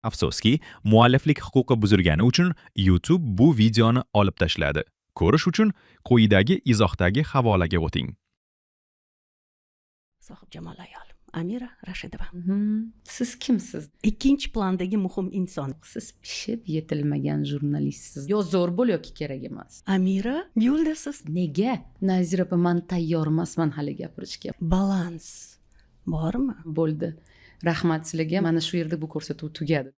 Afsuski, mualliflik huquqi buzilgani uchun YouTube bu videoni olib tashladi. Ko'rish uchun quyidagi izohdagi havolaga o'ting. Sohibjamol ayol Amira Rashidova. Siz kimsiz? Ikkinchi plandagi muhim inson. Siz pishib yetilmagan jurnalistsiz. Yo zo'r bo'l yoki kerak emas. Amira yo'ldasiz. Nega? Nazira opa, men tayyor emasman hali gapirishga. Balans bormi? Bo'ldi. Rahmat sizlarga. Mana shu yerda bu ko'rsatuv tugadi.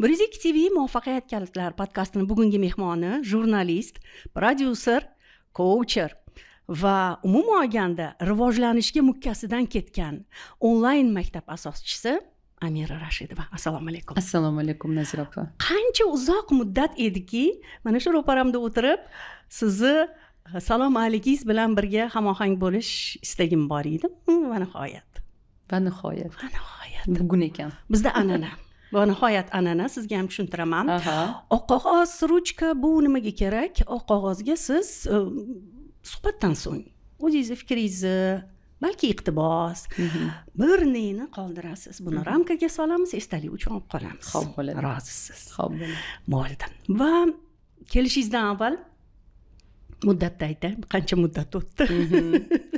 Brizik TV muvaffaqiyat kalitlari podkastining bugungi mehmoni jurnalist, prodyuser, coacher va umuman olganda rivojlanishga mukkasidan ketgan onlayn maktab asoschisi Amira Rashidova. Assalomu alaykum. Assalomu alaykum Nazira opa. Qancha uzoq muddat ediki, mana shu ro'paramda o'tirib, sizni salom alikingiz bilan birga hamohang bo'lish istagim bor edi. Va nihoyat. Bugun ekan. Bizda an'ana. Va nihoyat an'ana, sizga ham tushuntiraman. Oq qog'oz, ruchka bu nimaga kerak? Oq qog'ozga siz suhbatdan so'ng o'zingizni fikringizni, balki iqtibos, bir neni qoldirasiz. Buni ramkaga solamiz, esdalik uchun olib qolamiz. Xo'p bo'ladi. Rozisiz? Xo'p bo'ladi. Bo'ldi. Va kelishingizdan avval muddatni aytay, qancha muddat o'tdi?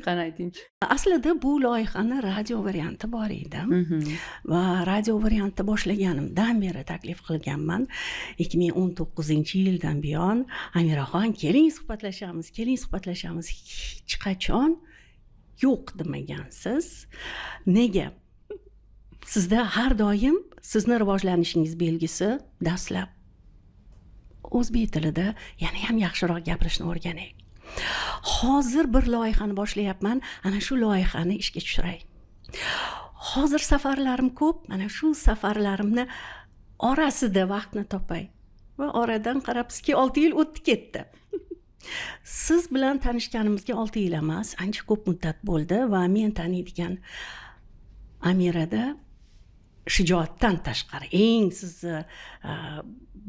Qani aytingchi. Aslida bu loyihani radio varianti bor edi. Va radio varianti boshlaganimdan beri taklif qilganman. 2019-yildan buyon Amiraxon, keling suhbatlashamiz. Hech qachon yo'q demagansiz. Nega? Sizda har doim sizni rivojlanishingiz belgisi dastlab o'zbek tilida yana ham yaxshiroq gapirishni o'rganing. Hozir bir loyihani boshlayapman, ana shu loyihani ishga tushiray. Hozir safarlarim ko'p, mana shu safarlarimni orasida vaqtni topay. Va oradan qarabsizki 6 yil o'tdi ketdi. Siz bilan tanishganimizga 6 yil emas, ancha ko'p muddat bo'ldi va men taniydigan Amirada shijoatdan tashqari eng sizni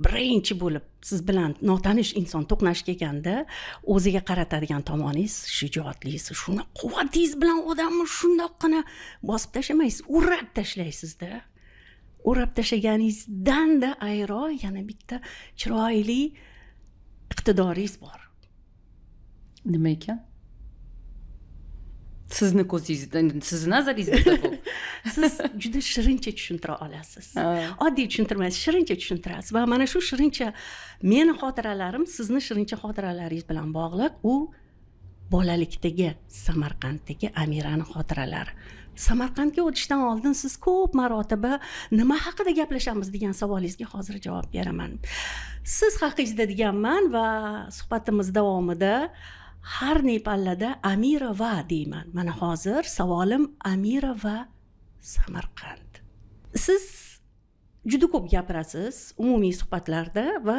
birinchi bo'lib siz bilan notanish inson to'qnash kelganda o'ziga qaratadigan tomoningiz shijoatligingiz, shuni quvvatingiz bilan odamni shundoqqina bosib tashlamaysiz, urab tashlaysizda. Urab tashlaganingizdan-da ayro yana bitta chiroyli iqtidoringiz bor. Nima ekan? Sizni ko'zingizdan, sizni nazaringizda bu. Siz juda shirincha tushuntira olasiz. Oddiy tushuntirmaysiz, shirincha tushuntirasiz. Va mana shu shirincha meni xotiralarim sizni shirincha xotiralaringiz bilan bog'liq. U bolalikdagi Samarqanddagi Amirani xotiralari. Samarqandga o'tishdan oldin siz ko'p marotaba nima haqida gaplashamiz degan savolingizga hozir javob beraman. Siz haqingizda deganman va suhbatimiz davomida har ne pallada Amira va deyman. Mana hozir savolim Amira va Samarqand. Siz juda ko'p gapirasiz umumiy suhbatlarda va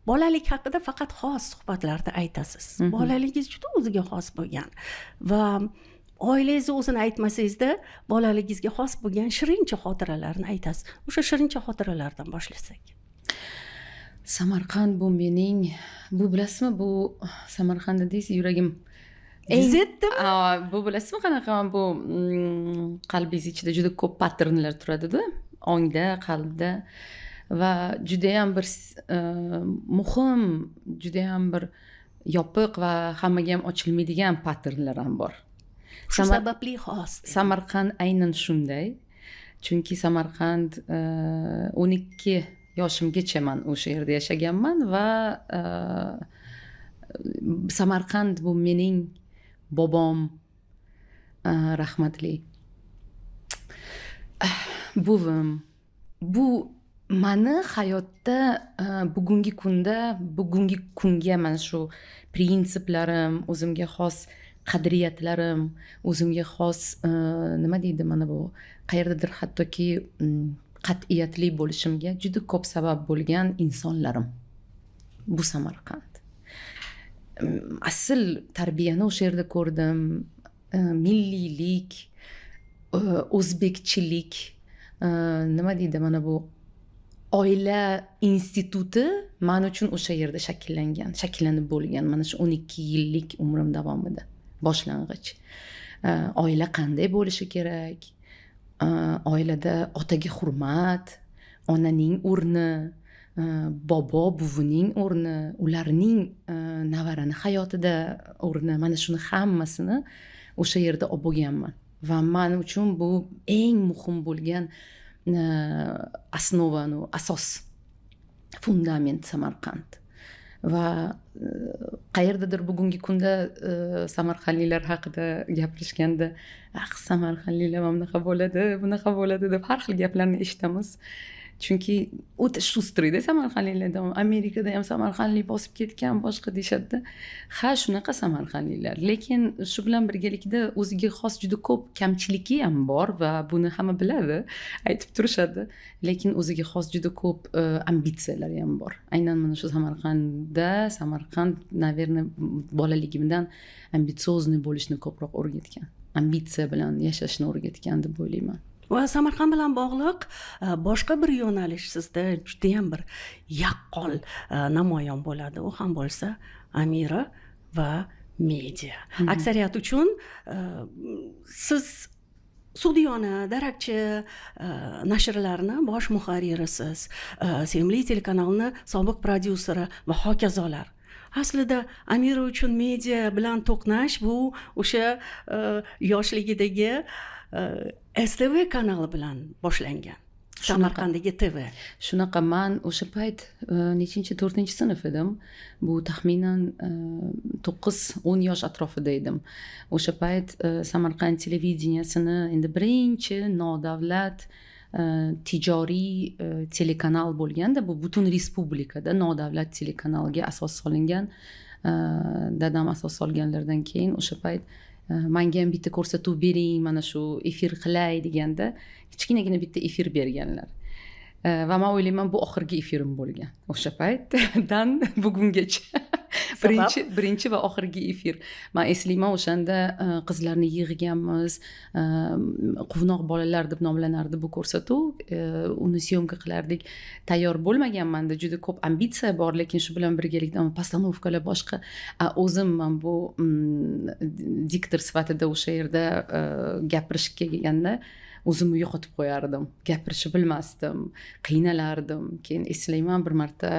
bolalik haqida faqat xos suhbatlarda aytasiz. Bolaligingiz juda o'ziga xos bo'lgan va oilangizni o'zini aytmasangizda bolaligingizga xos bo'lgan shirincha xotiralarni aytasiz. O'sha shirincha xotiralardan boshlasak. Samarqand bu mening, bu bilasizmi, bu Samarqand deysiz, yuragim bu bilasizmi qanaqa, bu qalbingiz ichida juda ko'p patternlar turadi-da, ongda, qalbda va juda ham bir muhim, juda ham bir yopiq va hammaga ham ochilmaydigan patternlar ham bor. Shu sababli xos. Samarqand aynan shunday. Chunki Samarqand 12 yoshimgacha men o'sha yerda yashaganman va Samarqand bu mening bobom rahmatli buvim. Bu meni hayotda bugungi kunga mana shu prinsiplarim, o'zimga xos qadriyatlarim, o'zimga xos nima deydi mana bu qayerdadir hattoki qat'iyatli bo'lishimga juda ko'p sabab bo'lgan insonlarim. Bu Samarqand. Asl tarbiyani o'sha yerda ko'rdim. Milliylik, o'zbekchilik, nima deydi mana bu oila instituti men uchun o'sha yerda shakllanib bo'lgan mana shu 12 yillik umrim davomida boshlang'ich. Oila qanday bo'lishi kerak, oilada otaga hurmat, onaning o'rni, bobo buvining o'rni, ularning nevarani hayotida o'rni, mana shuni hammasini o'sha yerda olib bo'lganman va men uchun bu eng muhim bo'lgan основану asos, fundament Samarqand. Va qayerdadir bugungi kunda samarqandliklar haqida gapirishganda samarqandliklar mana bunaqa bo'ladi, bunaqa bo'ladi deb har xil gaplarni eshitamiz. Chunki o'ta shustrida samarqandliklarda, Amerikada ham samarqandlik bosib ketgan boshqa deyishadi. Ha, shunaqa samarqandliklar, lekin shu bilan birgalikda o'ziga xos juda ko'p kamchiligi ham bor va buni hamma biladi, aytib turishadi. Lekin o'ziga xos juda ko'p ambitsiyalari ham bor. Aynan mana shu Samarqand, naверное, bolaligimdan ambitsiozni bo'lishni ko'proq o'rgatgan. Ambitsiya bilan yashashni o'rgatgan deb o'ylayman. Va Samarqand bilan bog'liq boshqa bir yo'nalish sizda juda ham bir yaqqol namoyon bo'ladi. U ham bo'lsa Amira va media. Aksariyat uchun siz Sudiyona, Darakchi nashrlarni bosh muharririsiz, Sevimli telekanalni sobiq prodyuseri va hokazolar. Aslida Amira uchun media bilan to'qnash bu o'sha yoshligidagi STV kanali bilan boshlangan. Samarqanddagi TV. Shunaqa, men o'sha payt nechinchi 4-sinf edim. Bu taxminan 9-10 yosh atrofida edim. O'sha payt Samarqand televideniyasini endi birinchi nodavlat tijoriy telekanal bo'lganda, bu butun respublikada nodavlat telekanalga asos solingan. Dadam asos solganlardan keyin o'sha payt menga ham bitta ko'rsatuv bering, mana shu efir qilay deganda kichkinagina bitta efir berganlar. Va men o'ylayman bu oxirgi efirim bo'lgan. O'sha paytdan bugungacha birinchi va oxirgi efir. Men eslayman, o'shanda qizlarni yig'ganmiz, quvnoq bolalar deb nomlanardi bu ko'rsatuv. Uni syomka qilardik. Tayyor bo'lmaganman-da, juda ko'p ambitsiya bor, lekin shu bilan birgalikda postanovkalar boshqa. O'zim men bu diktor sifatida o'sha yerda gapirishga kelganda o'zimni yo'qotib qo'yardim. Gapirishni bilmasdim, qiynalardim. Keyin eslayman, bir marta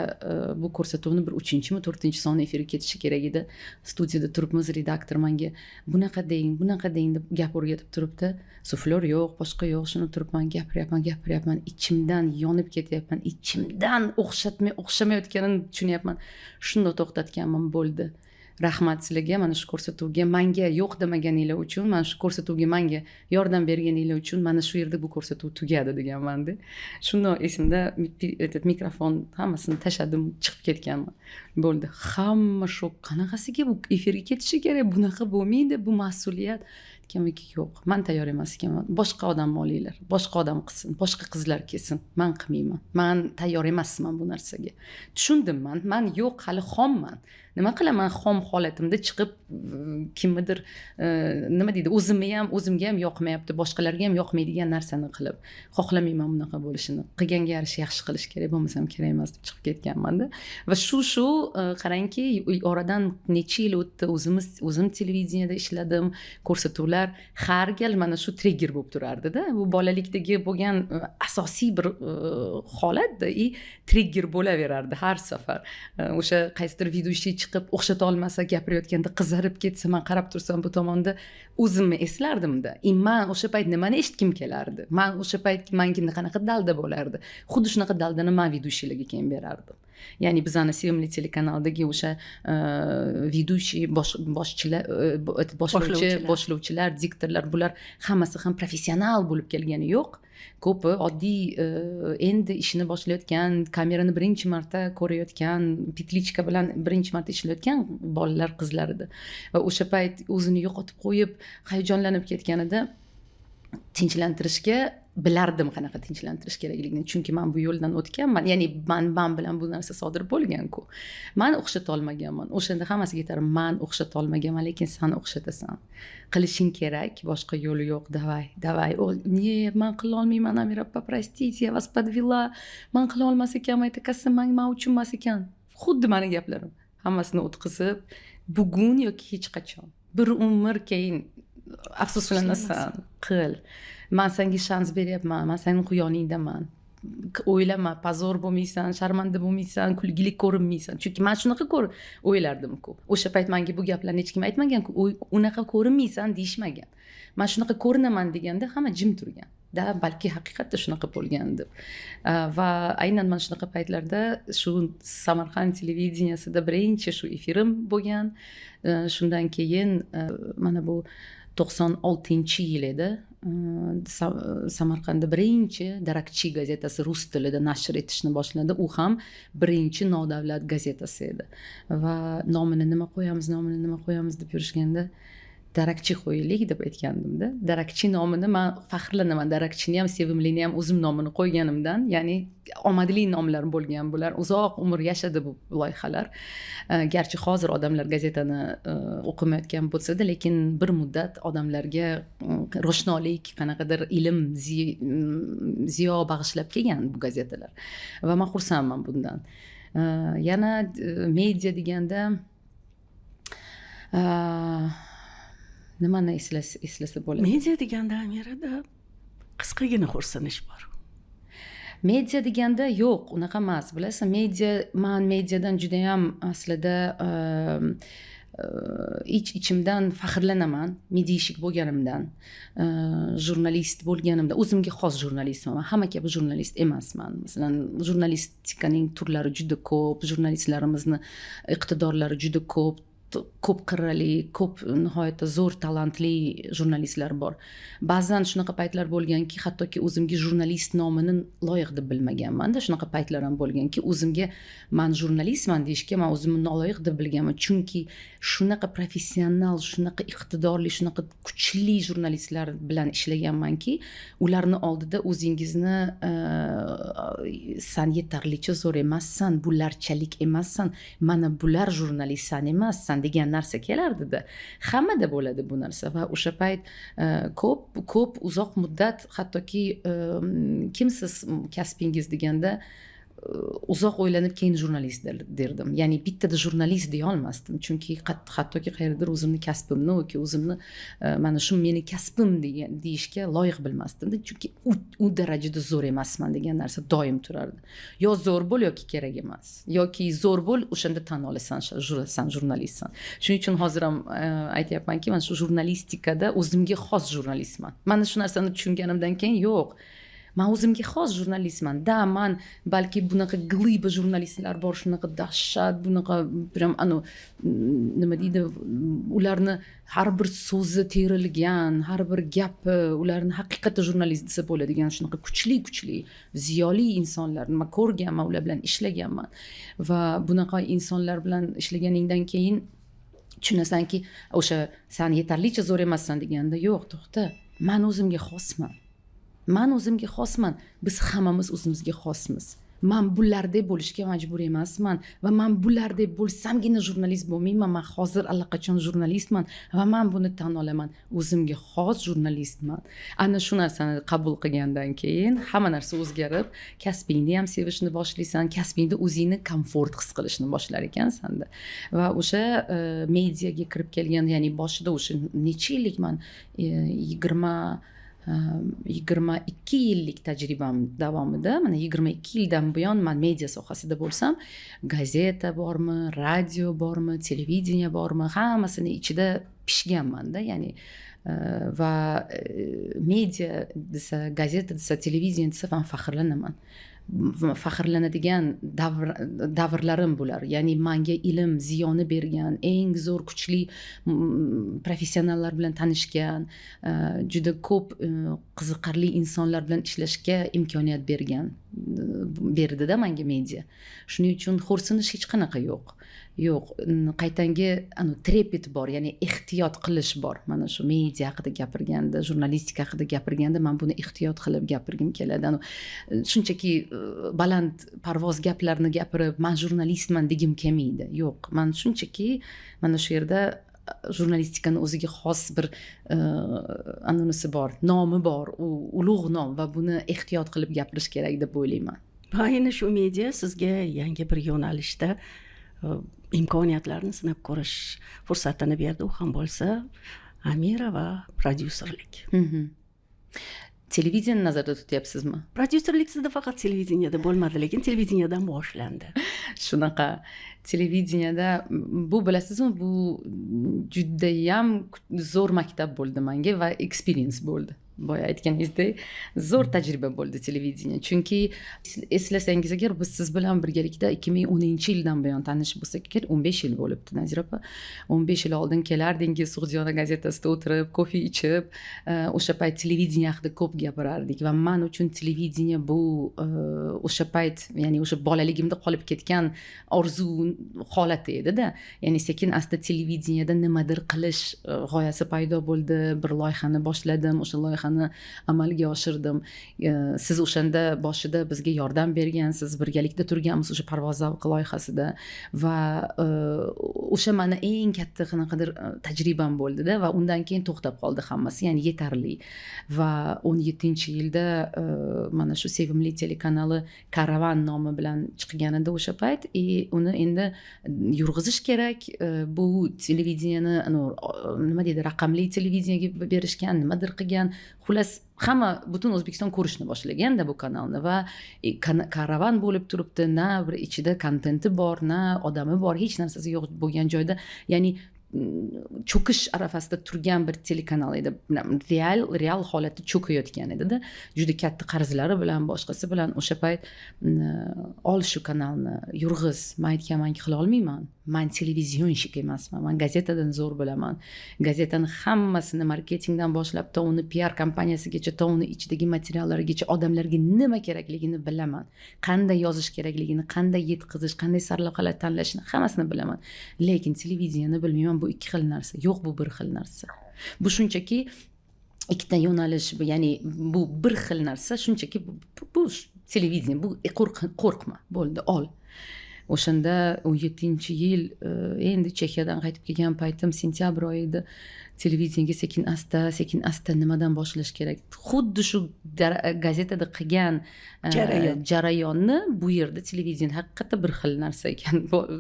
bu ko'rsatuvni bir 3-mi 4-son efirga ketishi kerak edi. Studiyada turibmiz, redaktor menga bunaqa deng deb gap o'rgatib turibdi. Suflyor yo'q, boshqa yo'q, shuni turibman, gapiryapman, ichimdan yonib ketyapman, ichimdan o'xshamayotganini tushunyapman. Shunda to'xtatganman, bo'ldi. Rahmat sizlarga, mana shu ko'rsatuvga menga yo'q demaganinglar uchun, mana shu ko'rsatuvga menga yordam berganinglar uchun mana shu yerda bu ko'rsatuv tugadi deganman-da. Shunda esimda mikrofon hammasini tashladim, chiqib ketganman. Bo'ldi. Hamma shok. Qanaqasiga bu efirga ketishi kerak? Bunaqa bo'lmaydi, bu mas'uliyat. Deganman, yo'q, men tayyor emas ekanman. Boshqa odamni olinglar, boshqa odam qilsin, boshqa qizlar kelsin. Men qilmayman. Men tayyor emasman bu narsaga. Tushundim men yo'q, hali xomman. Nima qilaman xom holatimda chiqib kimnidir nima deydi, o'zimga ham yoqmayapti, boshqalarga ham yoqmaydigan narsani qilib, xohlamayman bunaqa bo'lishini. Qilganga yarasha yaxshi qilish kerak, bo'lmasam kerak emas deb chiqib ketganman-da. Va shu qarangki, oradan necha yil o'tdi, o'zim televideniyada ishladim, ko'rsatuvlar har gal mana shu trigger bo'lib turardi-da. Bu bolalikdagi bo'lgan asosiy bir holat-da, trigger bo'laverardi har safar. O'sha qaysidir vedyuchi chiqib o'xshata olmasa, gapirayotganda qizarib ketsa, men qarab tursam bu tomonda o'zimni eslardim-da. Men o'sha payt nimani eshitkim kelardi? Men o'sha payt menga qanaqa dalda bo'lardi? Xuddi shunaqa daldani men vedyuchilarga keyin berardim. Ya'ni bizani Sevimli telekanaldagi o'sha vedyuchi boshlovchilar, diktorlar, bular hammasi ham professional bo'lib kelgani yo'q. Ko'pi oddiy endi ishini boshlayotgan, kamerani birinchi marta ko'rayotgan, petlichka bilan birinchi marta ishlayotgan bolalar, qizlar edi. Va o'sha payt o'zini yo'qotib qo'yib, hayajonlanib ketganida tinchlantirishga bilardim qanaqa tinchlantirish kerakligini, chunki man bu yo'ldan o'tganman, ya'ni man bilan bu narsa sodir bo'lgan-ku. Man o'xshata olmaganman. O'shanda hammasiga aytarim, man o'xshata olmaganman, lekin sen o'xshatasan. Qilishing kerak, boshqa yo'li yo'q. Davay. Не, man qila olmayman, Amira opa, простите, я вас подвела. Man qila olmas ekanman, aytaqasi man uchun emas ekan. Xuddi meni gaplarim. Hammasini o'tkazib, bugun yoki hech qachon. Bir umr keyin afsuslanasan, qil. Man senga shans beryapman, man sening quyoningdaman. O'ylama, pozor bo'lmaysan, sharmanda bo'lmaysan, kulgili ko'rinmaysan. Chunki men shunaqa o'ylardim-ku. O'sha payt menga bu gaplarni hech kim aytmagan-ku. Unaqa ko'rinmaysan deyishmagan. Men shunaqa ko'rinaman deganda hamma jim turgan. Balki haqiqatda shunaqa bo'lgan deb. Va aynan men shunaqa paytlarda shu Samarqand televideniyasida birinchi shu efirim bo'lgan. Shundan keyin mana bu 96-yil edi. Samarqandda birinchi Darakchi gazetasi rus tilida nashr etishni boshladi. U ham birinchi nodavlat gazetasi edi. Va nomini nima qo'yamiz deb yurishganda Darakchi qo'yaylik deb aytgandim-da. Darakchi nomini men faxrlanaman. Darakchini ham, Sevimlini ham o'zim nomini qo'yganimdan, ya'ni omadli nomlar bo'lgan bular. Uzoq umr yashadi bu loyihalar. Garchi hozir odamlar gazetani o'qimayotgan bo'lsa-da, lekin bir muddat odamlarga ro'shnolik, qanaqadir ilm, ziyo bag'ishlab kelgan bu gazetalar. Va men xursandman bundan. Yana media deganda nimani eslasa bo'ladi? Media deganda Amirada qisqagina xursanish bor. Media deganda yo'q, unaqa emas. Bilasan, men mediadan juda ham aslida ichimdan faxrlanaman, mediashik bo'lganimdan, jurnalist bo'lganimdan. O'zimga xos jurnalistman. Hamma kabi jurnalist emasman. Masalan, jurnalistikaning turlari juda ko'p, jurnalistlarimizni iqtidorlari juda ko'p qirrali, ko'p nihoyatda zo'r talantli jurnalistlar bor. Ba'zan shunaqa paytlar bo'lganki, hattoki o'zimga jurnalist nomini loyiq deb bilmaganman-da. Shunaqa paytlar ham bo'lganki, o'zimga men jurnalistman deyishga men o'zimni noloyiq deb bilganman. Chunki shunaqa professional, shunaqa iqtidorli, shunaqa kuchli jurnalistlar bilan ishlaganmanki, ularni oldida o'zingizni sen yetarlicha zo'r emassan, bularchalik emassan, mana bular jurnalistsan emassan degan narsa kelardida. Hammada bo'ladi bu narsa. Va o'sha payt ko'p uzoq muddat, hattoki kimsiz kasbingiz deganda uzoq o'ylanib keyin jurnalist derdim. Ya'ni bittada jurnalist deya olmasdim. Chunki hattoki qayerdir o'zimni kasbimni yoki o'zimni mana shu meni kasbim deyishga loyiq bilmasdim. Chunki u darajada zo'r emasman degan narsa doim turardi. Yo zo'r bo'l yoki kerak emas. Yoki zo'r bo'l, o'shanda tan olasan, sen jurnalistsan. Shuning uchun hozir ham aytyapmanki, men shu jurnalistikada o'zimga xos jurnalistman. Mana shu narsani tushunganimdan keyin yo'q. Men o'zimga xos jurnalistman. Man balki bunaqa gliba jurnalistlar bor, shunaqa dahshat, bunaqa prям nima deydi, ularni har bir so'zi terilgan, har bir gapi, ularni haqiqatda jurnalist desa bo'ladigan shunaqa kuchli, ziyoli insonlar. Men ko'rganman, ular bilan ishlaganman. Va bunaqa insonlar bilan ishlaganingdan keyin tushunasanki, o'sha sen yetarlicha zo'r emassan deganda, yo'q, to'xta. Men o'zimga xosman. Biz hammamiz o'zimizga xosmiz. Men bulardek bo'lishga majbur emasman va men bulardek bo'lsamgina jurnalist bo'lmayman. Men hozir allaqachon jurnalistman va men buni tan olaman. O'zimga xos jurnalistman. Ana shu narsani qabul qilgandan keyin hamma narsa o'zgarib, kasbingni ham sevishni boshlaysan, kasbingda o'zingni komfort his qilishni boshlar ekansan-da. Va o'sha mediaga kirib kelgan, ya'ni boshida o'sha necha yillik men 22 yillik tajribam davomida, mana 22 yildan buyon men media sohasida bo'lsam, gazeta bormi, radio bormi, televideniya bormi, hammasini ichida pishganman-da, ya'ni va media desa, gazeta desa, televideniya desa, men faxrlanaman. Faxrlanadigan davrlarim bular. Ya'ni menga ilm, ziyoni bergan, eng zo'r kuchli professionallar bilan tanishgan, juda ko'p qiziqarli insonlar bilan ishlashga imkoniyat berdida menga media. Shuning uchun xo'rsinish hech qanaqa yo'q. Qaytangi trepet bor, ya'ni ehtiyot qilish bor. Mana shu media haqida gapirganda, jurnalistika haqida gapirganda men buni ehtiyot qilib gapirgim keladi. Shunchaki baland parvoz gaplarni gapirib, men jurnalistman degim kelmaydi. Yo'q, men shunchaki mana shu yerda jurnalistikani o'ziga xos bir anonisi bor, nomi bor, u ulug' nom va buni ehtiyot qilib gapirish kerak deb o'ylayman. Va ayni shu media sizga yangi bir yo'nalishda imkoniyatlarni sinab ko'rish fursatini berdi. U ham bo'lsa Amira va prodyuserlik. Televideniyani nazarda tutyapsizmi? Prodyuserlik sizda faqat televideniyada bo'lmadi, lekin televideniyadan boshlandi. Shunaqa. Televideniyada bu bilasizmi, bu judayam zo'r maktab bo'ldi menga va experience bo'ldi. Boya aytganingizdek, zo'r tajriba bo'ldi televideniya. Chunki eslasangiz agar biz siz bilan birgalikda 2010-yildan buyon tanishib bo'lsak, 15 yil bo'libdi Nazira opa. 15 yil oldin kelardingiz Sug'diyona gazetasida o'tirib, kofe ichib, o'sha payt televideniya haqida ko'p gapirardik va men uchun televideniya bu o'sha payt, ya'ni o'sha bolaligimda qolib ketgan orzu holati edi-da. Ya'ni sekin asta televideniyada nimadir qilish g'oyasi paydo bo'ldi. Bir loyihani boshladim, o'sha loyihani amalga oshirdim. Siz o'shanda boshida bizga yordam bergansiz, birgalikda turganmiz o'sha Parvoz zavqi loyihasida va o'sha meni eng katta qanaqadir tajribam bo'ldi-da va undan keyin to'xtab qoldi hammasi, ya'ni yetarli. Va 17-yilda mana shu sevimli telekanali Karavan nomi bilan chiqganida o'sha payt, uni endi yurg'izish kerak. Bu televideniyani nima deydi, raqamli televideniyaga berishgan, nimadir qilgan. Xullas, hamma butun O'zbekiston ko'rishni boshlaganda bu kanalni va Karavan bo'lib turibdi, na bir ichida kontenti bor, na odami bor, hech narsasi yo'q bo'lgan joyda, ya'ni cho'kish arafasida turgan bir telekanal edi. Real holatda cho'kayotgan edi-da. Juda katta qarzlari bilan, boshqasi bilan o'sha payt ol shu kanalni, yurg'iz. Men aytganmanki, qila olmayman. Men televizionshik emasman. Men gazetadan zo'r bilaman. Gazetani hammasini marketingdan boshlab to uni PR kompaniyasigacha, to uni ichidagi materiallarigacha odamlarga nima kerakligini bilaman. Qanday yozish kerakligini, qanday yetkazish, qanday sarlavhalar tanlashni hammasini bilaman. Lekin televideniyani bilmayman. Bu ikki xil narsa. Yo'q, bu bir xil narsa. Bu shunchaki ikkita yo'nalish, ya'ni bu bir xil narsa, shunchaki bu televideniya, bu qo'rqma, bo'ldi, ol. O'shanda 17-yil endi Chexiyadan qaytib kelgan paytim sentyabr oyi edi. Televideniyaga sekin asta nimadan boshlash kerak? Xuddi shu gazetada qilgan jarayonni bu yerda televideniya haqiqatda bir xil narsa ekan.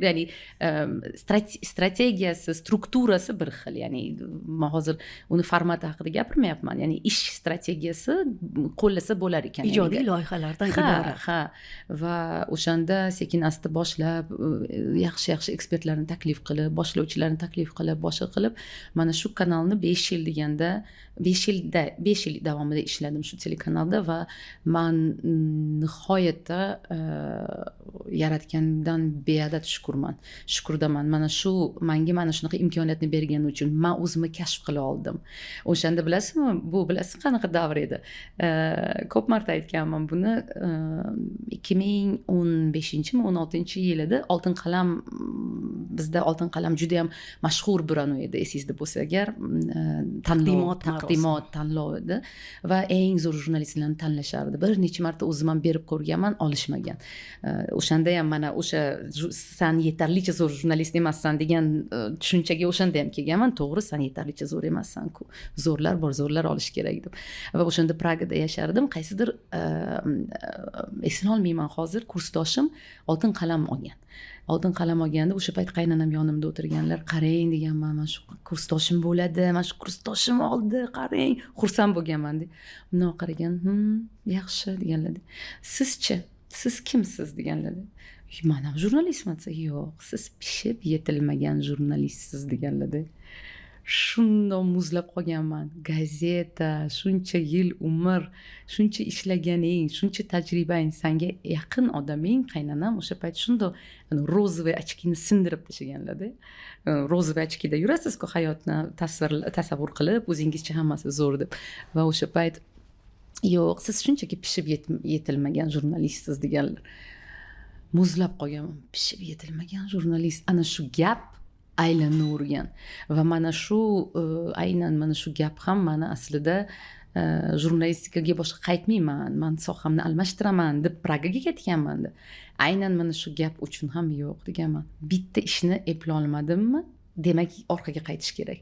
Ya'ni strategiyasi, strukturasi bir xil. Ya'ni men hozir uni formati haqida gapirmayapman. Ya'ni ish strategiyasi qo'llasa bo'lar ekan. Ijodiy loyihalardan iborat. Ha. Va o'shanda sekin asta boshlab, yaxshi ekspertlarni taklif qilib, boshlovchilarni taklif qilib, boshqa qilib, mana shu kanalni 5 yil deganda 5 yil davomida ishladim shu telekanalda va men nihoyatda yaratgandan beadad shukurdaman. Mana shu menga mana shunaqa imkoniyatni bergani uchun men o'zimni kashf qila oldim. O'shanda bilasizmi, bilasiz qanaqa davr edi? Ko'p marta aytganman buni. 2015-16 yil edi. Oltin qalam, bizda Oltin qalam juda ham mashhur bir an'ana edi, esingizda bo'lsa agar, taqdimot tanlov edi va eng zo'r jurnalistlarni tanlashardi. Bir necha marta o'zim ham berib ko'rganman, olishmagan. O'shanda ham mana o'sha san yetarlicha zo'r jurnalist emassan degan tushunchaga o'shanda ham kelganman. To'g'ri, san yetarlicha zo'r emassan-ku. Zo'rlar bor, zo'rlar olish kerak deb. Va o'shanda Pragada yashardim. Qaysidir eslolmayman hozir, kursdoshim Oltin qalam olgan. Oltin qalam olganda o'sha payt qaynonam yonimda o'tirganlar. Qarang deganman, mana shu kursdoshim bo'ladi, mana shu kursdoshim oldi, qarang, xursand bo'lganman deb. Bundan qaragan, yaxshi deganlar. Sizchi? Siz kimsiz deganlar. Men ham jurnalistman desa, yo'q, siz pishib yetilmagan jurnalistsiz deganlar. Shundoq muzlab qolganman. Gazeta, shuncha yil umr, shuncha ishlaganing, shuncha tajribang, senga yaqin odaming, qaynonam o'sha payt shundoq rozовый ochkini sindirib tashlaganlar-da. Rozовый ochkida yurasiz-ku hayotni tasavvur qilib, o'zingizcha hammasi zo'r deb. Va o'sha payt yo'q siz shunchaki pishib yetilmagan jurnalistsiz deganlar. Muzlab qolganman. Pishib yetilmagan jurnalist, ana shu gap aylanavergan va mana shu aynan mana shu gap ham mani aslida jurnalistikaga boshqa qaytmayman, man sohamni almashtiraman deb Pragaga ketganman-da. Aynan mana shu gap uchun ham yo'q deganman. Bitta ishni eplolmadimmi? Demak, orqaga qaytish kerak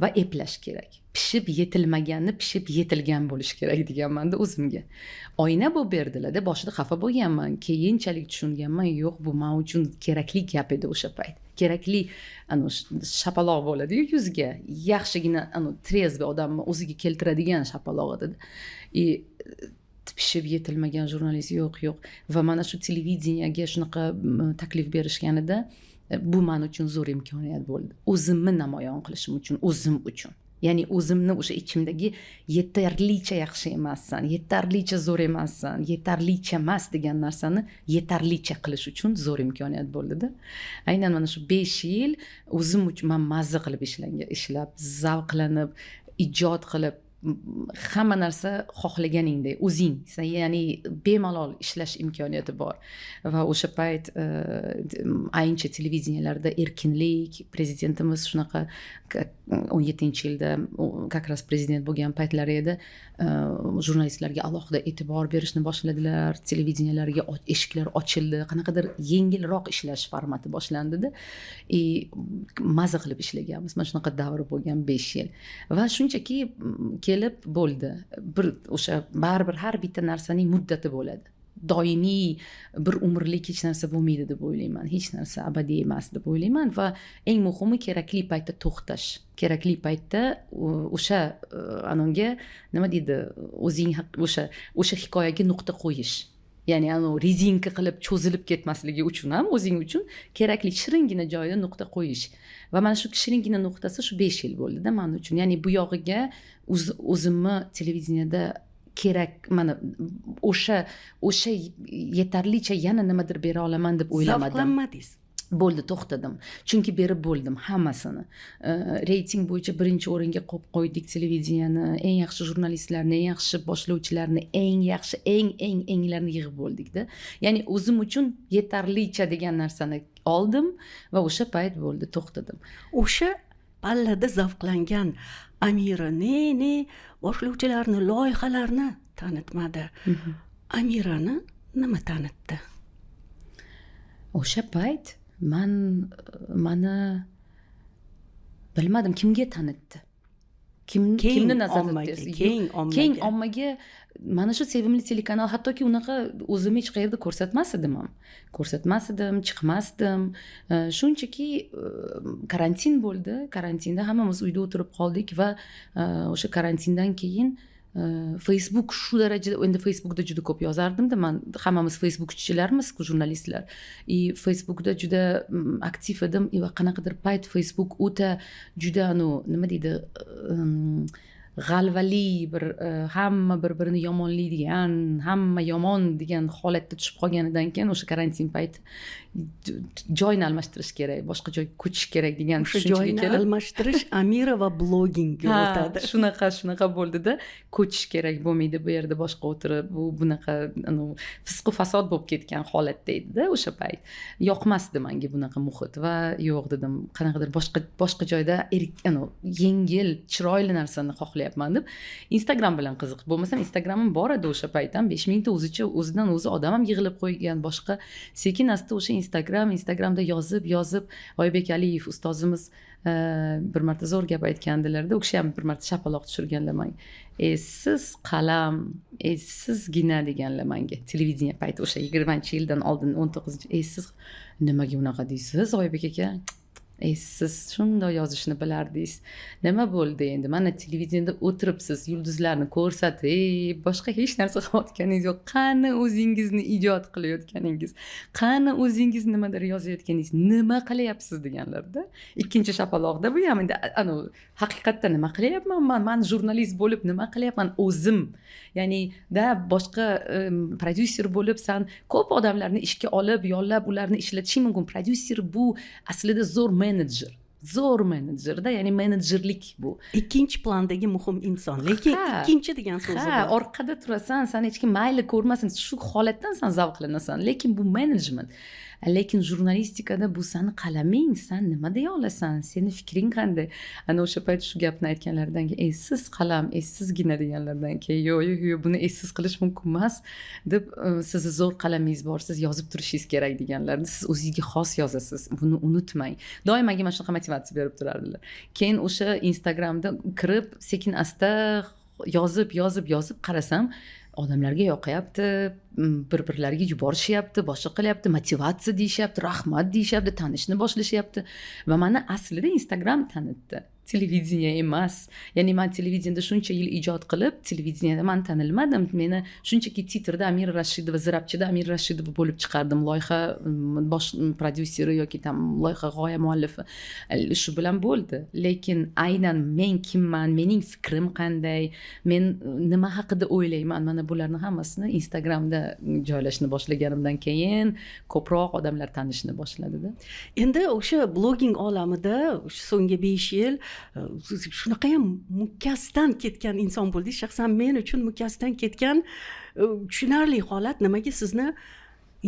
va eplash kerak. Pishib yetilmaganni pishib yetilgan bo'lish kerak deganman-da o'zimga. Oyna bo'lib berdilar-da, boshida xafa bo'lganman. Keyinchalik tushunganman, yo'q, bu men uchun kerakli gap edi o'sha payt. Kerakli shapaloq bo'ladi-yu yuzga. Yaxshigina trezvi odamni o'ziga keltiradigan shapaloq edi. Pishib yetilmagan jurnalist yo'q. Va mana shu televideniyega shunaqa taklif berishganida bu men uchun zo'r imkoniyat bo'ldi. O'zimni namoyon qilishim uchun, o'zim uchun. Ya'ni o'zimni o'sha ichimdagi yetarlicha yaxshi emassan, yetarlicha zo'r emassan, yetarlicha emas degan narsani yetarlicha qilish uchun zo'r imkoniyat bo'ldi-da. Aynan mana shu 5 yil o'zim uchun men mazza qilib ishlab, zavqlanib, ijod qilib, hamma narsa xohlaganingdek o'zing, ya'ni bemalol ishlash imkoniyati bor. Va o'sha payt ayincha televideniyalarda erkinlik, prezidentimiz shunaqa 17-yilda как раз prezident bo'lgan paytlari edi, jurnalistlarga alohida e'tibor berishni boshladilar, televideniyalarga eshiklar ochildi, qanaqadir yengilroq ishlash formati boshlandi-da. Maza qilib ishlaganmiz. Mana shunaqa davr bo'lgan 5 yil. Va shunchaki kelib bo'ldi. O'sha baribir har bitta narsaning muddati bo'ladi. Doimiy bir umrlik hech narsa bo'lmaydi deb o'ylayman. Hech narsa abadiy emas deb o'ylayman va eng muhimi kerakli paytda to'xtash. Kerakli paytda o'sha anonga nima deydi, o'zing o'sha hikoyaga nuqta qo'yish. Ya'ni rezinka qilib cho'zilib ketmasligi uchun ham o'zing uchun kerakli shiringina joyida nuqta qo'yish. Va mana shu shiringina nuqtasi shu 5 yil bo'ldi-da men uchun. Ya'ni bu yog'iga o'zimni televideniyada kerak, mana o'sha yetarlicha yana nimadir bera olaman deb o'ylamadim. Zavqlanmadingiz. Bo'ldi, to'xtadim. Chunki berib bo'ldim hammasini. Reyting bo'yicha birinchi o'ringa qo'yib qo'ydik televideniyani, eng yaxshi jurnalistlarni, eng yaxshi boshlovchilarni, eng yaxshi englarni yig'ib bo'ldik-da. Ya'ni o'zim uchun yetarlicha degan narsani oldim va o'sha payt bo'ldi, to'xtadim. O'sha pallada zavqlangan Amira ne boshlovchilarni, loyihalarni tanitmadi. Amirani nima tanitdi? O'sha payt mani bilmadim, kimga tanitdi. Kimni nazarda tutasiz? Keng ommaga mana shu sevimli telekanal, hattoki unaqa o'zimni hech qayerda ko'rsatmasdim ham. Chiqmasdim. Shunchaki karantin bo'ldi. Karantinda hammamiz uyda o'tirib qoldik va o'sha karantindan keyin Facebook shu darajada, endi Facebookda juda ko'p yozardim-da, hammamiz Facebookchilarmiz-ku, jurnalistlar. Facebookda juda aktiv edim va qanaqadir payt Facebook o'ta juda nima deydi, g'alvali bir hamma bir-birini yomonlaydigan, hamma yomon degan holatda tushib qolganidan keyin o'sha karantin payti joyni almashtirish kerak, boshqa joyga ko'chish kerak degan tushunchaga kelib, joyni almashtirish Amira va bloggingga o'tadi. Shunaqa bo'ldida, ko'chish kerak, bo'lmaydi bu yerda boshqa o'tirib, bu bunaqa fisq-u fasod bo'lib ketgan holatda edi-da o'sha payt. Yoqmasdi menga bunaqa muhit va yo'q dedim, qanaqadir boshqa joyda yengil, chiroyli narsani xohlayapman deb Instagram bilan qiziq. Bo'lmasam Instagramim bor edi o'sha payt ham, 5000 ta o'zidan o'zi odam ham yig'ilib qo'ygan, boshqa. Sekin asta o'sha Instagramda yozib Oybek Aliyev ustozimiz bir marta zo'r gap aytgandilar-da, u kishi ham bir marta shapaloq tushirganlar menga. Siz qalam, sizgina deganlar menga. Televideniya payti o'sha 20-yildan oldin 19, siz nimaga unaqa deysiz, Oybek aka? Siz shunday yozishni bilardingiz. Nima bo'ldi endi? Mana televideniyada o'tiribsiz, yulduzlarni ko'rsatib, boshqa hech narsa qilayotganingiz yo'q. Qani o'zingizni ijod qilayotganingiz? Qani o'zingiz nimadir yozayotganingiz? Nima qilyapsiz deganlarda. Ikkinchi shapaloqda bu ham endi haqiqatda nima qilyapman? Men jurnalist bo'lib nima qilyapman o'zim? Ya'ni boshqa prodyuser bo'lib san ko'p odamlarni ishga olib, yollab ularni ishlatishing mumkin. Prodyuser bu aslida zo'r menejer. zo'r menejerda, ya'ni menejerlik bu. Ikkinchi plandagi muhim inson, lekin Ha. ikkinchi degan so'zi Ha, bor. orqada turasan, san hech kim mayli ko'rmasin, shu holatdan san zavqlanasan, lekin bu menejment. Lekin jurnalistikada bu sani qalaming, san nima deya olasan, seni fikring qanday? Ana o'sha payt shu gapni aytganlaridan keyin essiz qalam, essizgina deganlaridan keyin yo'q, buni essiz qilish mumkin emas deb sizni zo'r qalamingiz bor, siz yozib turishingiz kerak deganlarni siz o'zingizga xos yozasiz, buni unutmang. Doim menga mana shunaqa motivatsiya berib turardilar. Keyin o'sha Instagramda kirib, sekin asta yozib qarasam, odamlarga yoqayapti, bir-birlariga yuborishyapti, boshqa qilyapti, motivatsiya deyishyapti, rahmat deyishyapti, tanishni boshlashyapti va meni aslida Instagram tanitdi. Televideniya emas. Ya'ni men televideniyada shuncha yil ijod qilib, televideniyada men tanilmadim. Meni shunchaki titrda Amira Rashidova, Zirabchida Amira Rashidova bo'lib chiqardim. Loyiha bosh prodyuseri yoki tam loyiha g'oya muallifi. Shu bilan bo'ldi. Lekin aynan men kimman, mening fikrim qanday, men nima haqida o'ylayman, mana bularni hammasini Instagramda joylashni boshlaganimdan keyin ko'proq odamlar tanishni boshladi-da. Endi o'sha blogging olamida so'nggi 5 yil shunaqa ham mukkasidan ketgan inson bo'ldingiz. Shaxsan men uchun mukkasidan ketgan tushunarli holat nimaga sizni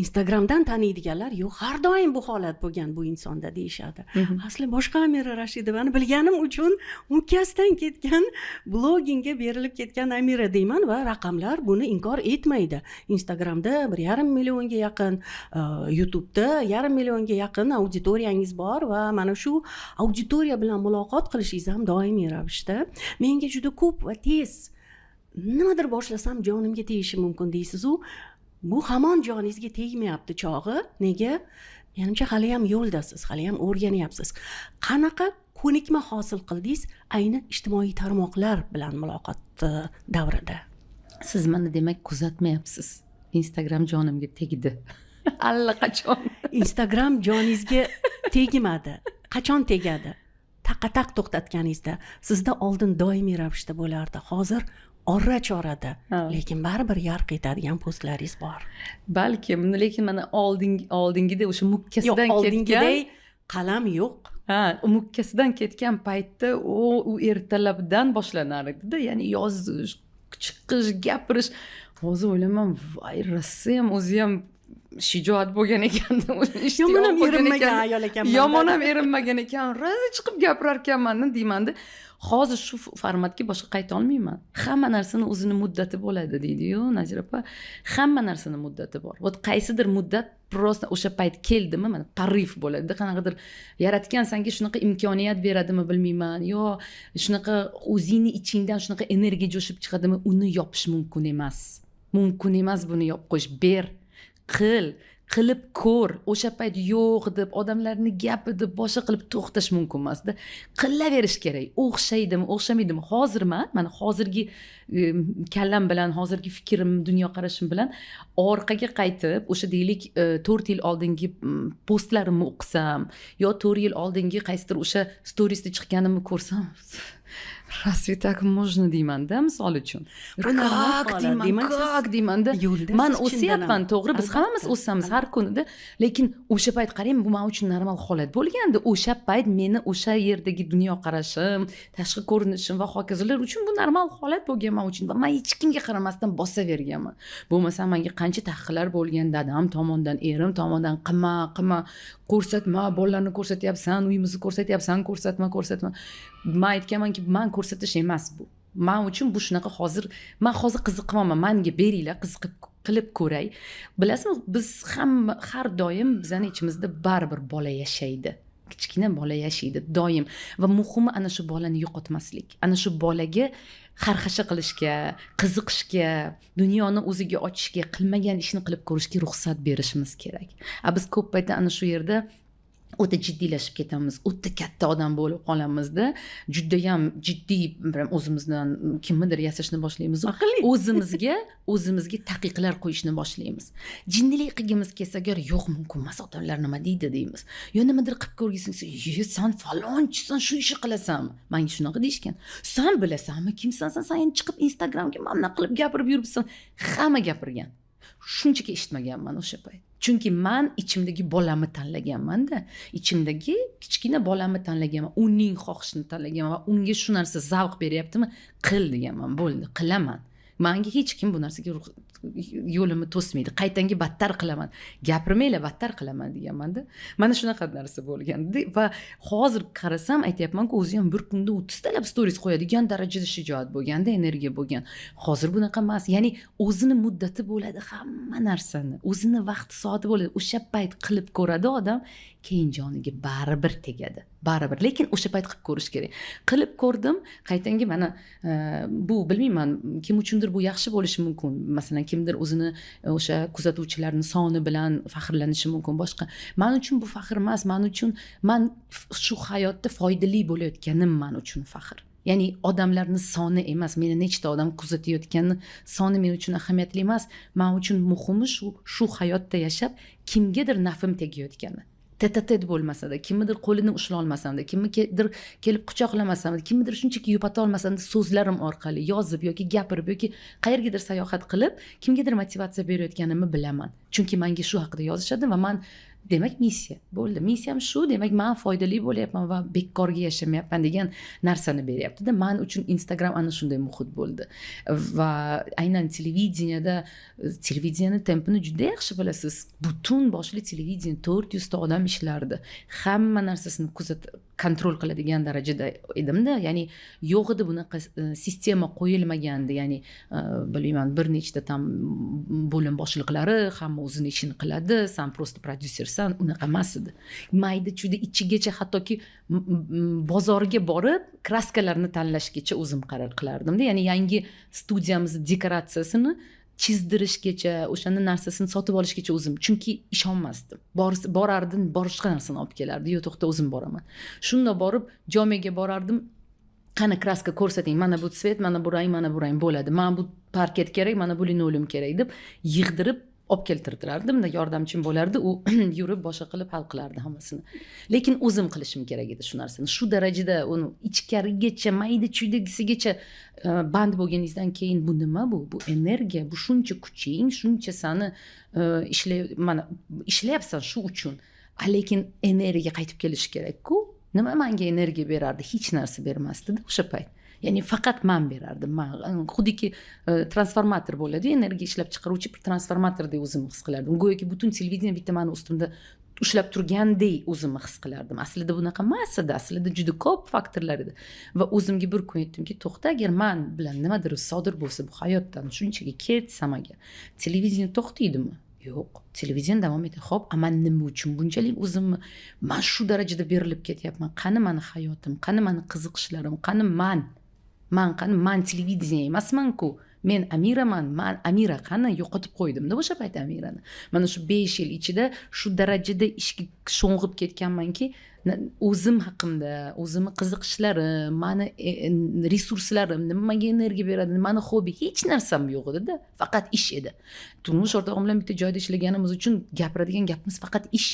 Instagramdan taniydiganlar yo'q, har doim bu holat bo'lgan bu insonda deyishadi. Asli boshqa Amira Rashidovani bilganim uchun mukkasidan ketgan bloggingga berilib ketgan Amira deyman va raqamlar buni inkor etmaydi. Instagramda 1,5 millionga yaqin, YouTube'da 1,5 millionga yaqin auditoriyangiz bor va mana shu auditoriya bilan muloqot qilishingiz ham doimiy ravishda menga juda ko'p va tez nimadir boshlasam jonimga tegishi mumkin deysiz-u, bu hamon joningizga tegmayapti chog'i. Nega? Menimcha hali ham yo'ldasiz, hali ham o'rganyapsiz. Qanaqa ko'nikma hosil qildingiz ayni ijtimoiy tarmoqlar bilan muloqot davrida? Siz meni demak kuzatmayapsiz. Instagram jonimga tegdi. Allaqachon. Instagram joningizga tegmadi. Qachon tegadi? Taqataq to'xtatganingizda sizda oldin doimiy ravishda bo'lardi. Hozir orra-chorada, lekin baribir yarq etadigan postlaringiz bor. Balkim, lekin mana oldingida o'sha mukkasidan ketgan, oldingiday qalam yo'q. Ha, mukkasidan ketgan paytda u ertalabdan boshlanar edi-da, ya'ni yozish, chiqish, gapirish. Hozir o'ylayman, voy, rossiyam o'zi ham shijoat bo'lgan ekan. Yomon ham erinmagan ayol ekanman. Yomon ham erinmagan ekan. Rozi chiqib gapirar ekanman deyman-da. Hozir shu formatga boshqa qayta olmayman. Hamma narsani o'zini muddati bo'ladi deydi-yu, Nazira opa. Hamma narsani muddati bor. Vot qaysidir muddat просто o'sha payt keldimi, mana tarif bo'ladi. Qanaqadir yaratgan senga shunaqa imkoniyat beradimi bilmayman, yo shunaqa o'zingni ichingdan shunaqa energiya jo'shib chiqadimi, uni yopish mumkin emas. Mumkin emas buni yopib qo'yish. Ber, qilib ko'r. O'sha payt yo'q deb odamlarni gapi deb boshqa qilib to'xtash mumkin emasda. Qilaverish kerak. O'xshaydimi, o'xshamaydimi? Hozirman, mana hozirgi kallam bilan, hozirgi fikrim, dunyoqarashim bilan orqaga qaytib, o'sha deylik 4 yil oldingi postlarimni o'qisam, yo 4 yil oldingi qaysidir o'sha storiesda chiqqanimni ko'rsam, разве так можно deyman-da, misol uchun. Как deyman-da. Men o'syapman, to'g'ri, biz hammamiz o'samiz har kunida, lekin o'sha payt qarang, bu men uchun normal holat bo'lganda, o'sha payt meni o'sha yerdagi dunyoqarashim, tashqi ko'rinishim va hokazolar uchun bu normal holat bo'lgan men uchun va men hech kimga qaramasdan bosaverganman. Bo'lmasa menga qancha taqiqlar bo'lgan, dadam tomonidan, erim tomonidan, qilma, ko'rsatma, bolalarni ko'rsatyapsan, uyimizni ko'rsatyapsan, ko'rsatma. Men aytganmanki, men ko'rsatish emas bu. Men uchun bu shunaqa hozir, men hozir qiziqmayman, menga beringlar, qiziqib qilib ko'ray. Bilasizmi, biz hamma har doim bizning ichimizda baribir bola yashaydi. Kichkina bola yashaydi doim va muhimi ana shu bolani yo'qotmaslik. Ana shu bolaga xarxasha qilishga, qiziqishga, dunyoni o'ziga ochishga, qilmagan ishni qilib ko'rishga ruxsat berishimiz kerak. Biz ko'p paytda ana shu yerda o'ta jiddiylashib ketamiz, o'ta katta odam bo'lib qolamizda, juda ham jiddiy o'zimizdan kimnidir yasashni boshlaymiz, o'zimizga taqiqlar qo'yishni boshlaymiz. Jinnilik qilgimiz kelsa agar yo'q, mumkin emas, odamlar nima deydi deymiz. Yo nimadir qilib ko'rgizing, sen falonchisan, shu ishni qilasanmi? Menga shunaqa deyishgan. Sen bilasanmi, kimsan sen? Sen endi chiqib Instagramga mana qilib gapirib yuribsan. Hamma gapirgan. Shunchaki eshitmaganman o'sha payt. Chunki men ichimdagi bolamni tanlaganman-da. Ichimdagi kichkina bolamni tanlaganman, uning xohishini tanlaganman va unga shu narsa zavq beryaptimi, qil deganman, bo'ldi, qilaman. Menga hech kim bu narsaga yo'limni to'smaydi. Qaytanga battar qilaman. Gapirmanglar, battar qilaman deganman-da. Mana shunaqa narsa bo'lgandi va hozir qarasam aytayapman-ku, o'zi ham bir kunda 30 talab stories qo'yadigan darajada shijoat bo'lganda, energiya bo'lgan. Hozir bunaqa emas. Ya'ni o'zini muddati bo'ladi hamma narsani. O'zini vaqti soati bo'ladi. O'sha payt qilib ko'radi odam, keyin joniga baribir tegadi. Baribir, lekin o'sha payt qilib ko'rish kerak. Qilib ko'rdim, qaytanga mana bu bilmayman, kim uchundir bu yaxshi bo'lishi mumkin. Masalan, kimdir o'zini o'sha kuzatuvchilarning soni bilan faxrlanishi mumkin, boshqa. Men uchun bu faxr emas, men uchun shu hayotda foydali bo'layotganim men uchun faxr. Ya'ni odamlarning soni emas, meni nechta odam kuzatayotgani soni men uchun ahamiyatli emas. Men uchun muhimi shu hayotda yashab kimgadir nafim tegayotgani. Tet bo'lmasada, kimnidir qo'lini ushlay olmasamda, kimnidir kelib quchoqlamasamda, kimnidir shunchaki yupata olmasamda, so'zlarim orqali yozib yoki gapirib yoki qayergadir sayohat qilib, kimgadir motivatsiya berayotganimni bilaman. Chunki menga shu haqida yozishadi va men demak missiya bo'ldi. Missiyam shu, demak men foydali bo'lyapman va bekorga yashamayapman degan narsani beryapti-da. Men uchun Instagram ana shunday muhit bo'ldi. Va aynan televideniyani tempini juda yaxshi bilasiz. Butun boshli televideniya 400 ta odam ishlardi. Hamma narsasini kontrol qiladigan darajada edimda. Ya'ni yo'q edi bunaqa sistema qo'yilmagandi. Ya'ni bilmayman, bir nechta tam bo'lim boshliqlari hamma o'zini ishini qiladi, sen prosta prodyusersan, unaqa emas edi. Mayda chuyda ichigacha, hattoki bozorga borib kraskalarni tanlashgacha o'zim qaror qilardim-da. Ya'ni yangi studiyamiz dekoratsiyasini chizdirishgacha, o'shani narsasini sotib olishgacha o'zim, chunki ishonmasdim. Borardim, boshqa narsani olib kelardi. Yo'q, to'xta, o'zim boraman. Shunda borib jomaga borardim. Qani kraska ko'rsating, mana bu svet, mana bu rang, mana bu rang bo'ladi. Mana bu parket kerak, mana bu linoleum kerak deb yig'dirib olib keltirardim-da, yordamchim bo'lardi, u yurib boshqa qilib hal qilardi hammasini. Lekin o'zim qilishim kerak edi shu narsani. Shu darajada uni ichkarigacha, mayda-chuydagisigacha band bo'lganingizdan keyin bu nima bu? Bu energiya, bu shuncha kuching, shuncha sani ishlayapsan shu uchun. Lekin energiya qaytib kelishi kerak-ku. Nima menga energiya berardi? Hech narsa bermasdi-da o'sha payt. Ya'ni faqat men berardim. Men xuddiki transformator bo'ladi, energiya ishlab chiqaruvchi bir transformatordek o'zimni his qilardim. Go'yoki butun televideniya bitta meni ustimda ushlab turgandek o'zimni his qilardim. Aslida bunaqa emas edi, aslida juda ko'p faktorlar edi. Va o'zimga bir kun aytdimki, to'xta, agar men bilan nimadir sodir bo'lsa bu hayotdan shunchaki ketsam agar, televideniya to'xtaydimi? Yo'q, televideniya davom etadi. Xo'p, men nima uchun bunchalik o'zimni men shu darajada berilib ketyapman? Qani meni hayotim, qani meni qiziqishlarim, qani man televideniya emasman-ku. Men Amiraman, men Amira qani yo'qotib qo'ydim-da o'sha payt Amirani. Mana shu 5 yil ichida shu darajada ishga sho'ng'ib ketganmanki, o'zim haqimda, o'zimni qiziqishlarim, meni resurslarim, nimaga energiya beradi, meni hobbi, hech narsam yo'q edi-da, faqat ish edi. Turmush o'rtog'im bilan bitta joyda ishlaganimiz uchun gapiradigan gapimiz faqat ish.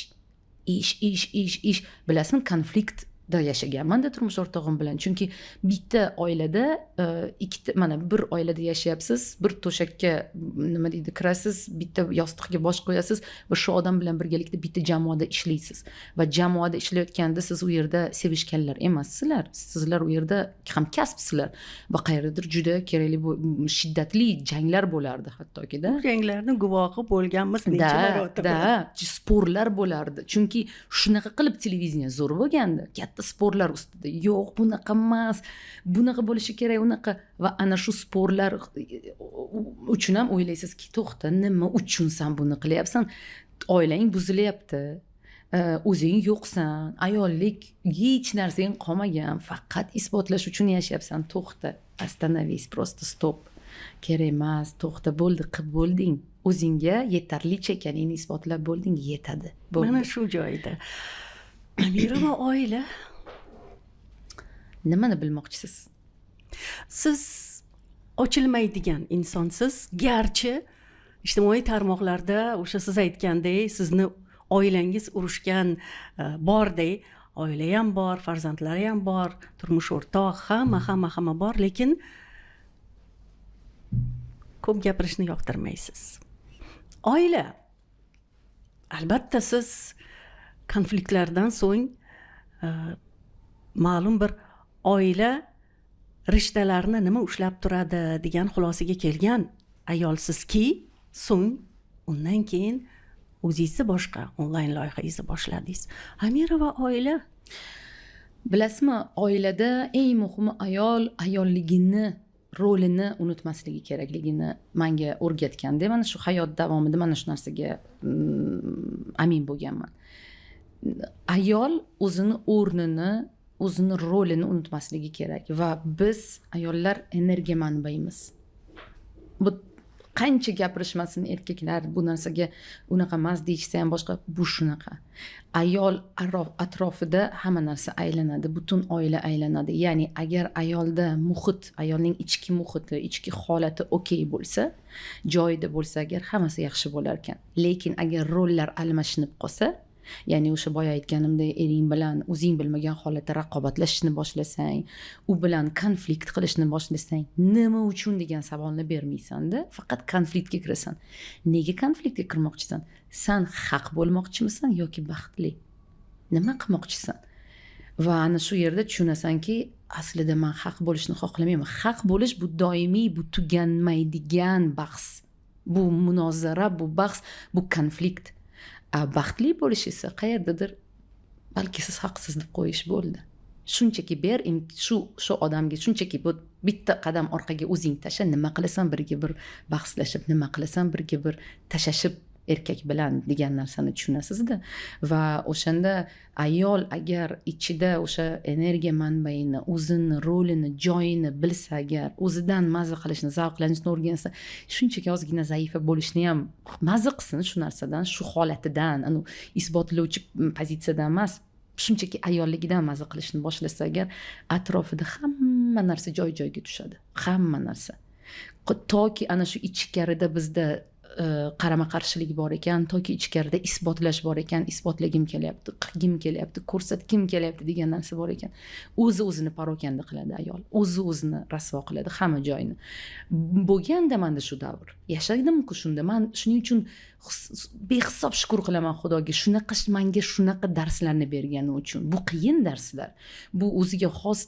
Ish. Bilasizmi, konflikt da yashaganman-da turmush o'rtog'im bilan. Chunki bitta oilada mana bir oilada yashayapsiz, bir to'shakka nima deydi, kirasiz, bitta yostiqga bosh qo'yasiz va shu odam bilan birgalikda bitta jamoada ishlaysiz. Va jamoada ishlayotganda siz u yerda sevishganlar emassizlar. Sizlar u yerda hamkasbsizlar va qayerdadir juda kerakli shiddatli janglar bo'lardi hattoki-da. Bu janglarning guvohi bo'lganmiz necha marotaba. Sporlar bo'lardi. Chunki shunaqa qilib televideniya zo'r bo'lgandi. Katta sporlar ustida. Yo'q, bunaqa emas. Bunaqa bo'lishi kerak, unaqa. Va ana shu sporlar uchun ham o'ylaysizki, to'xta, nima uchun sen buni qilyapsan? Oilang buzilyapti. O'zing yo'qsan, ayollik hech narsang qolmagan, faqat isbotlash uchun yashayapsan. To'xta, остановись, просто stop. Kerak emas, to'xta, bo'ldi, qilib bo'lding. O'zingga yetarlicha ekaningni isbotlab bo'lding, yetadi. Mana shu joyda Amira va oila nimani bilmoqchisiz? Siz ochilmaydigan insonsiz, garchi ijtimoiy tarmoqlarda o'sha siz aytgandek, sizni oilangiz urushgan bordek, oila ham bor, farzandlari ham bor, turmush o'rtoq, hamma bor, lekin ko'p gapirishni yoqtirmaysiz. Oila, albatta siz konfliktlardan so'ng ma'lum bir oila rishtalarni nima ushlab turadi degan xulosaga kelgan ayolsizki, so'ng undan keyin o'zingizni boshqa onlayn loyihangizni boshladingiz. Amira va oila. Bilasizmi, oilada eng muhimi ayolligini, rolini unutmasligi kerakligini menga o'rgatganda, mana shu hayot davomida mana shu narsaga amin bo'lganman. Ayol o'zini o'rnini, o'zini rolini unutmasligi kerak va biz ayollar energiya manbayimiz. Bu qancha gapirishmasin erkaklar bu narsaga unaqa emas deyishsa ham boshqa, bu shunaqa. Ayol atrofida hamma narsa aylanadi, butun oila aylanadi. Ya'ni agar ayolda muhit, ayolning ichki muhiti, ichki holati okey bo'lsa, joyida bo'lsa agar hammasi yaxshi bo'lar ekan. Lekin agar rollar almashinib qolsa, ya'ni o'sha boya aytganimdek ering bilan o'zing bilmagan holatda raqobatlashishni boshlasang, u bilan konflikt qilishni boshlasang, nima uchun degan savolni bermaysan-da, faqat konfliktga kirasan. Nega konfliktga kirmoqchisan? Sen haq bo'lmoqchimisan yoki baxtli? Nima qilmoqchisan? Va ana shu yerda tushunasanki, aslida men haq bo'lishni xohlamayman. Haq bo'lish bu doimiy, bu tuganmaydigan bahs. Bu munozara, bu bahs, bu konflikt. Baxtli bo'lish esa qayerdadir balki siz haqsiz deb qo'yish bo'ldi. Shunchaki ber, shu odamga shunchaki bu bitta qadam orqaga o'zing tasha, nima qilasan birga bir bahslashib, nima qilasan birga bir tashashib erkak bilan degan narsani tushunasizda. Va o'shanda ayol agar ichida o'sha energiya manbaini, o'zini rolini, joyini bilsa agar, o'zidan mazza qilishni, zavqlanishni o'rgansa, shunchaki ozgina zaifa bo'lishni ham mazza qilsin shu narsadan, shu holatidan, isbotlovchi pozitsiyadan emas, shunchaki ayolligidan mazza qilishni boshlasa agar, atrofida hamma narsa joy-joyiga tushadi. Hamma narsa. Toki ana shu ichkarida bizda qarama qarshilik bor ekan, toki ichkarida isbotlash bor ekan, isbotlagim kelyapti, qilgim kelyapti, ko'rsatgim kelyapti degan narsa bor ekan, o'zini parokanda qiladi ayol, o'zini rasvo qiladi hamma joyini. Bo'lganda menda shu davr, yashadimku shunda. Men shuning uchun behisob shukr qilaman Xudoga, menga shunaqa darslarni bergani uchun. Bu qiyin darslar. Bu o'ziga xos,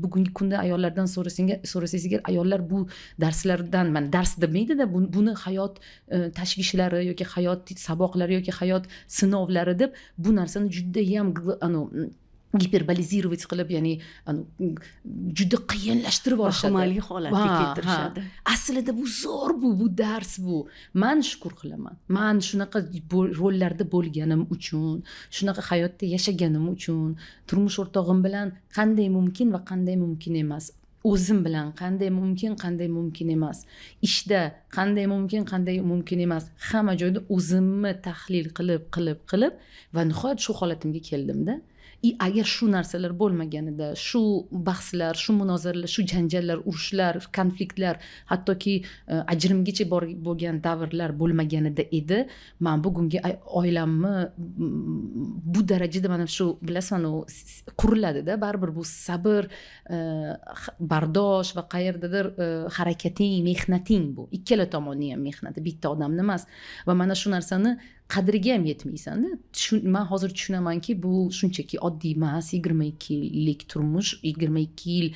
bugungi kunda ayollardan so'rasangiz, ayollar bu darslardan, men dars demaydi-da, buni hayot tashvishlari yoki hayot saboqlari yoki hayot sinovlari deb bu narsani juda ham giperbolizировать qilib, ya'ni juda qiyinlashtirib olishadi. Vahimali holatga keltirishadi. Aslida bu zo'r, bu dars bu. Men shukr qilaman. Men shunaqa rollarda bo'lganim uchun, shunaqa hayotda yashaganim uchun, turmush o'rtog'im bilan qanday mumkin va qanday mumkin emas, o'zim bilan qanday mumkin emas, ishda qanday mumkin emas, hamma joyda o'zimni tahlil qilib va nihoyat shu holatimga keldimda. Agar shu narsalar bo'lmaganida, shu bahslar, shu munozaralar, shu janjallar, urushlar, konfliktlar, hattoki ajrimgacha bo'lgan davrlar bo'lmaganida edi, men bugungi oilamni bu darajada mana shu, bilasizmi, quriladi-da, baribir bu sabr, bardosh va qayerdadir harakating, mehnating bu. Ikkala tomonni ham mehnati, bitta odamni emas. Va mana shu narsani qadriga ham yetmaysan-da. Men hozir tushunamanki, bu shunchaki oddiy emas, 22 yillik turmush, 22 yil